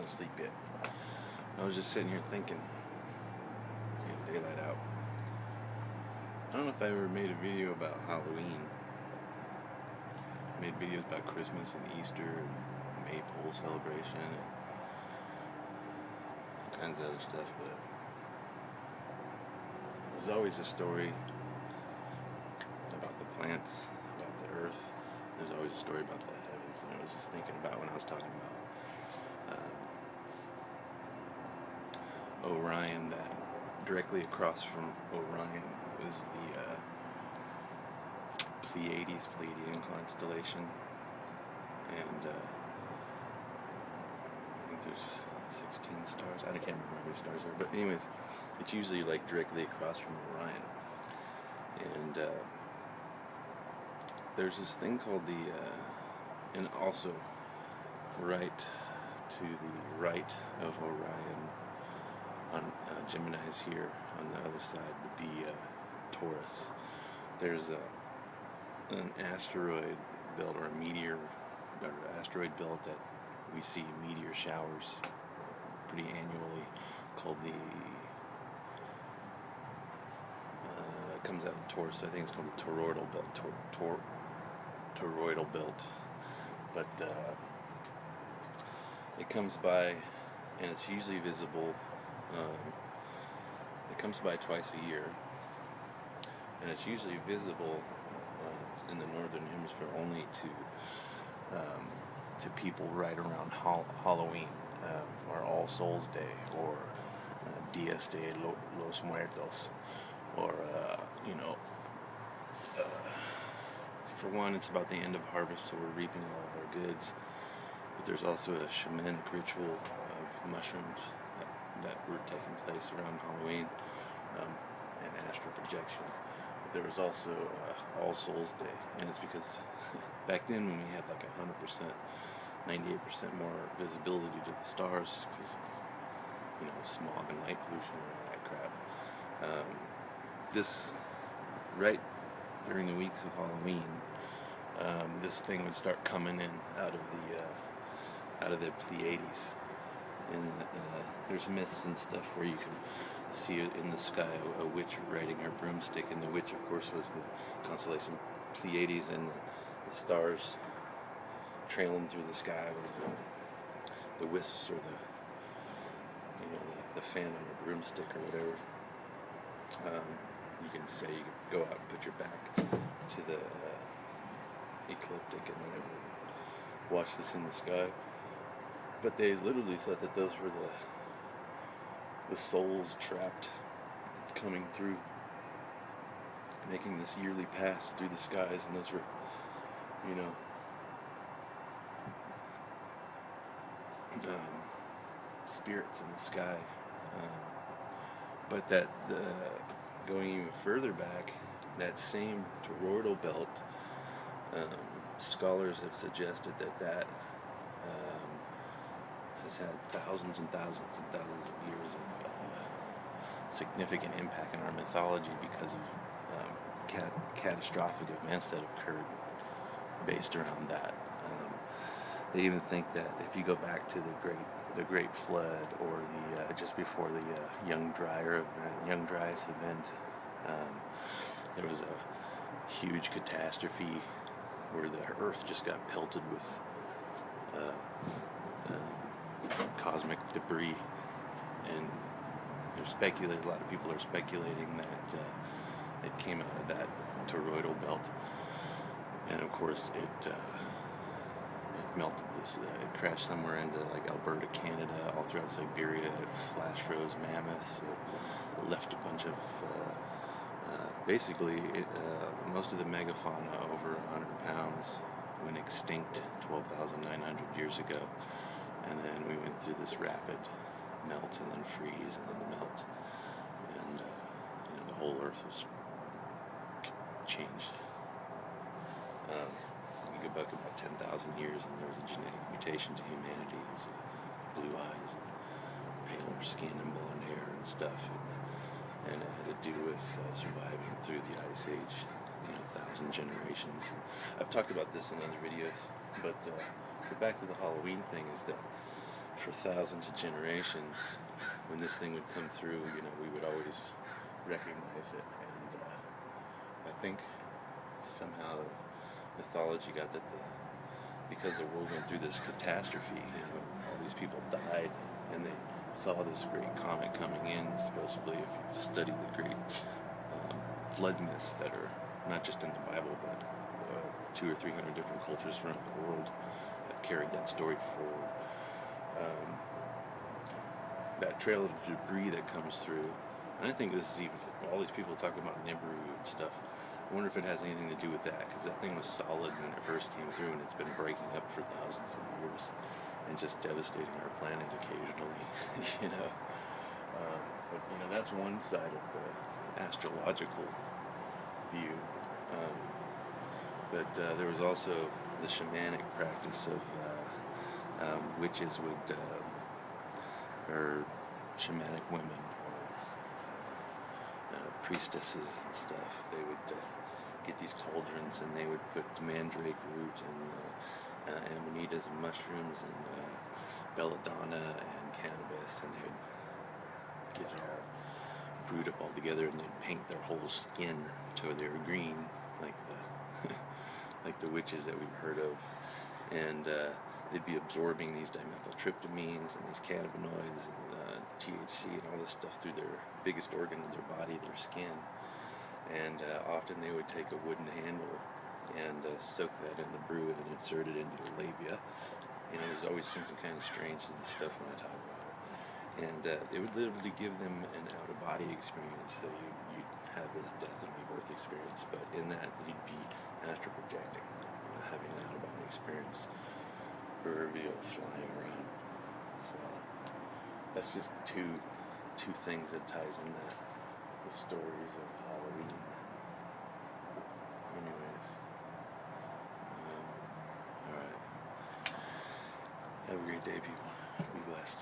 no sleep yet. I was just sitting here thinking, daylight out. I don't know if I ever made a video about Halloween. I made videos about Christmas and Easter and Maypole celebration and all kinds of other stuff, but there's always a story about the plants, about the earth. There's always a story about the heavens, and I was just thinking about when I was talking about Orion, that directly across from Orion is the Pleiades, Pleiadian constellation, and I think there's 16 stars. I can't remember how many stars there are, but anyways, it's usually like directly across from Orion. And there's this thing called and also right to the right of Orion, on Gemini's here, on the other side would be Taurus. There's an asteroid belt, or a meteor, or asteroid belt that we see meteor showers pretty annually, called it comes out of Taurus. I think it's called the toroidal belt. Toroidal belt, but it comes by, and it's usually visible. It comes by twice a year, and it's usually visible in the northern hemisphere only to people right around Halloween, or All Souls Day, or Dias de los Muertos, or for one, it's about the end of harvest, so we're reaping all of our goods. But there's also a shamanic ritual of mushrooms that were taking place around Halloween, and astral projection. But there was also All Souls Day, and it's because back then when we had like 100%, 98% more visibility to the stars because of smog and light pollution and all that crap. This right during the weeks of Halloween, this thing would start coming in out of the Pleiades. And there's myths and stuff where you can see in the sky a witch riding her broomstick, and the witch, of course, was the constellation Pleiades, and the stars trailing through the sky was the wisps, or the fan on a broomstick or whatever. You can say, you could go out and put your back to the ecliptic and whatever, watch this in the sky. But they literally thought that those were the souls trapped coming through, making this yearly pass through the skies, and those were, spirits in the sky. But that going even further back, that same toroidal belt, scholars have suggested that has had thousands and thousands and thousands of years of significant impact in our mythology because of catastrophic events that occurred based around that. They even think that if you go back to the Great Flood, or the just before the Young Dryas event, there was a huge catastrophe where the Earth just got pelted with cosmic debris, and a lot of people are speculating that it came out of that toroidal belt, and of course it melted it crashed somewhere into like Alberta, Canada, all throughout Siberia. It flash froze mammoths. It left a bunch of most of the megafauna over 100 pounds went extinct 12,900 years ago, and then we went through this rapid melt and then freeze and then melt, and the whole Earth was changed. You go back about 10,000 years, and there was a genetic mutation to humanity. It was blue eyes, paler skin, and blonde hair and stuff, and it had to do with surviving through the Ice Age, 1,000 generations. I've talked about this in other videos, but back to the Halloween thing is that for thousands of generations, when this thing would come through, we would always recognize it. And I think somehow mythology got that because the world went through this catastrophe, all these people died, and they saw this great comet coming in. Supposedly, if you study the great flood myths that are not just in the Bible, but 200 or 300 different cultures around the world have carried that story forward. That trail of debris that comes through, and I think this is even, all these people talk about Nibiru and stuff, I wonder if it has anything to do with that, because that thing was solid when it first came through, and it's been breaking up for thousands of years and just devastating our planet occasionally. But that's one side of the astrological view. But there was also the shamanic practice of witches would, or shamanic women, or priestesses and stuff. They would get these cauldrons, and they would put mandrake root and amanitas and mushrooms and belladonna and cannabis, and they would get it all brewed up all together, and they'd paint their whole skin till they were green, like the witches that we've heard of, and they'd be absorbing these dimethyltryptamines and these cannabinoids and THC and all this stuff through their biggest organ of their body, their skin. And often they would take a wooden handle and soak that in the brew and insert it into their labia. There's always something kind of strange to the stuff when I talk about it. And it would literally give them an out-of-body experience. So you'd have this death and rebirth experience, but in that you'd be astral projecting, having an out-of-body experience, proverbial flying around. So that's just two things that ties in the stories of Halloween. Anyways, all right. Have a great day, people. Be blessed.